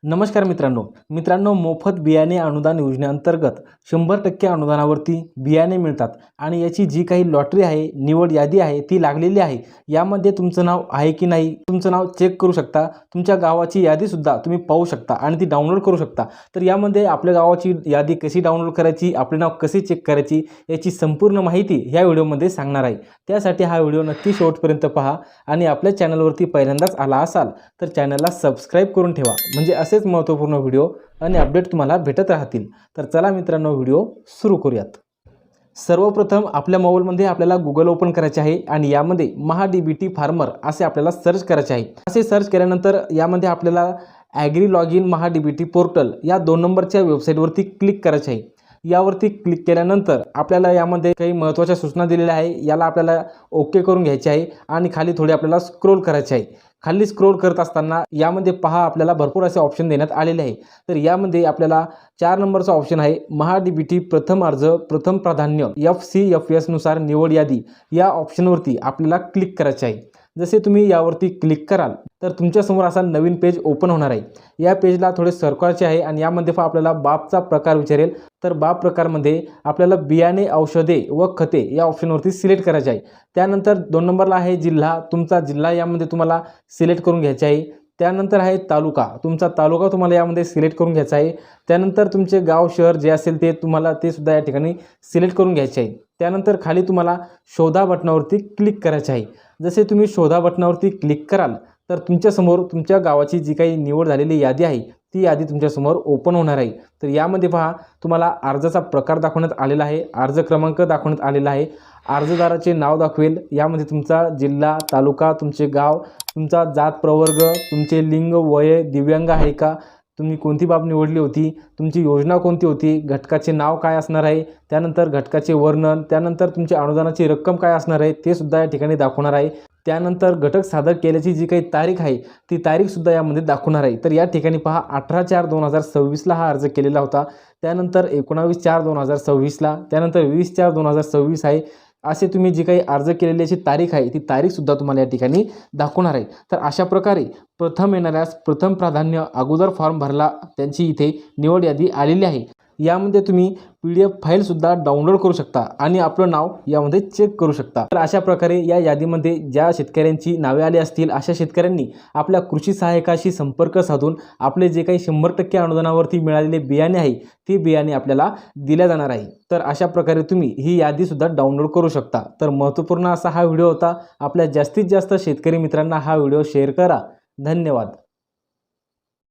नमस्कार मित्रांनो मोफत बियाणे अनुदान योजनेअंतर्गत 100% अनुदानावरती बियाणे मिळतात आणि याची जी काही लॉटरी आहे, निवड यादी आहे ती लागलेली आहे। यामध्ये तुमचं नाव आहे की नाही तुमचं नाव चेक करू शकता। तुमच्या गावाची यादी सुद्धा तुम्ही पाहू शकता आणि ती डाउनलोड करू शकता। तर यामध्ये आपल्या गावाची यादी कशी डाउनलोड करायची, आपले नाव कसे चेक करायची याची संपूर्ण माहिती या व्हिडिओमध्ये सांगणार आहे। त्यासाठी हा व्हिडिओ नक्की शेवटपर्यंत पहा आणि आपल्या चॅनलवरती पहिल्यांदाच आला असाल तर चॅनलला सबस्क्राइब करून ठेवा, म्हणजे असेच महत्त्वपूर्ण व्हिडिओ आणि अपडेट तुम्हाला भेटत राहतील। तर चला मित्रांनो व्हिडिओ सुरू करूयात। सर्वप्रथम आपल्या मोबाईलमध्ये आपल्याला गूगल ओपन करायचे आहे आणि यामध्ये महाडीबीटी फार्मर असे आपल्याला सर्च करायचे आहे। असे सर्च केल्यानंतर यामध्ये आपल्याला ॲग्री लॉगिन महाडीबीटी पोर्टल या 2 नंबरच्या वेबसाईटवरती क्लिक करायचे आहे। यावरती क्लिक केल्यानंतर आपल्याला यामध्ये काही महत्त्वाच्या सूचना दिलेल्या आहे, याला आपल्याला ओके करून घ्यायचे आहे आणि खाली थोडे आपल्याला स्क्रोल करायचे आहे। खाली स्क्रोल करत असताना यामध्ये पहा आपल्याला भरपूर असे ऑप्शन देण्यात आलेले आहे। तर यामध्ये आपल्याला 4 नंबरचा ऑप्शन आहे महाडीबीटी प्रथम अर्ज प्रथम प्राधान्य FCFS नुसार निवड यादी, या ऑप्शनवरती आपल्याला क्लिक करायचे आहे। जसे तुम्ही यावरती क्लिक कराल तर तुमच्यासमोर असा नवीन पेज ओपन होणार आहे। या पेजला थोडे सरकवायचे आहे आणि यामध्ये आपल्याला बाबचा प्रकार विचारेल, तर बाब प्रकारमध्ये आपल्याला बियाणे औषधे व खते या ऑप्शनवरती सिलेक्ट करायचे आहे। त्यानंतर 2 नंबरला आहे जिल्हा, तुमचा जिल्हा यामध्ये तुम्हाला सिलेक्ट करून घ्यायचे आहे। त्यानंतर आहे तालुका, तुमचा तालुका तुम्हाला यामध्ये सिलेक्ट करून घ्यायचा आहे। त्यानंतर तुमचे गाव शहर जे असेल ते तुम्हाला ते सुद्धा या ठिकाणी सिलेक्ट करून घ्यायचे आहे। त्यानंतर खाली तुम्हाला शोधा बटनावरती क्लिक करायचे आहे। जसे तुम्ही शोधा बटनावरती क्लिक कराल तर तुमच्यासमोर तुमच्या गावाची जी काही निवड झालेली यादी आहे ती यादी तुमच्यासमोर ओपन होणार आहे। तर यामध्ये पहा तुम्हाला अर्जाचा प्रकार दाखवण्यात आलेला आहे, अर्ज क्रमांक दाखवण्यात आलेला आहे, अर्जदाराचे नाव दाखवेल, यामध्ये तुमचा जिल्हा, तालुका, तुमचे गाव, तुमचा जात प्रवर्ग, तुमचे लिंग, वय, दिव्यांग आहे का, तुम्ही कोणती बाब निवडली होती, तुमची योजना कोणती होती, घटकाचे नाव काय असणार आहे, त्यानंतर घटकाचे वर्णन, त्यानंतर तुमची अनुदानाची रक्कम काय असणार आहे ते सुद्धा या ठिकाणी दाखवणार आहे। त्यानंतर घटक सादर केल्याची जी काही तारीख आहे ती तारीख सुद्धा यामध्ये दाखवणार आहे। तर या ठिकाणी पहा 18/4/2026 हा अर्ज केलेला होता, त्यानंतर 19/4/2026 त्यानंतर 20/4/2026 आहे। असे तुम्ही जी काही अर्ज केलेल्याची तारीख आहे ती तारीख सुद्धा तुम्हाला या ठिकाणी दाखवणार आहे। तर अशा प्रकारे प्रथम येणाऱ्यास प्रथम प्राधान्य अगोदर फॉर्म भरला त्यांची इथे निवड यादी आलेली आहे। यामध्ये तुम्ही PDF फाईल सुद्धा डाउनलोड करू शकता आणि आपलं नाव यामध्ये चेक करू शकता। तर अशा प्रकारे या यादीमध्ये ज्या शेतकऱ्यांची नावे आली असतील अशा शेतकऱ्यांनी आपल्या कृषी सहाय्यकाशी संपर्क साधून आपले जे काही 100% अनुदानावरती मिळालेले बियाणे आहे ती बियाणे आपल्याला दिल्या जाणार आहे। तर अशा प्रकारे तुम्ही ही यादी सुद्धा डाउनलोड करू शकता। तर महत्त्वपूर्ण असा हा व्हिडिओ होता। आपल्या जास्तीत जास्त शेतकरी मित्रांना हा व्हिडिओ शेअर करा। धन्यवाद।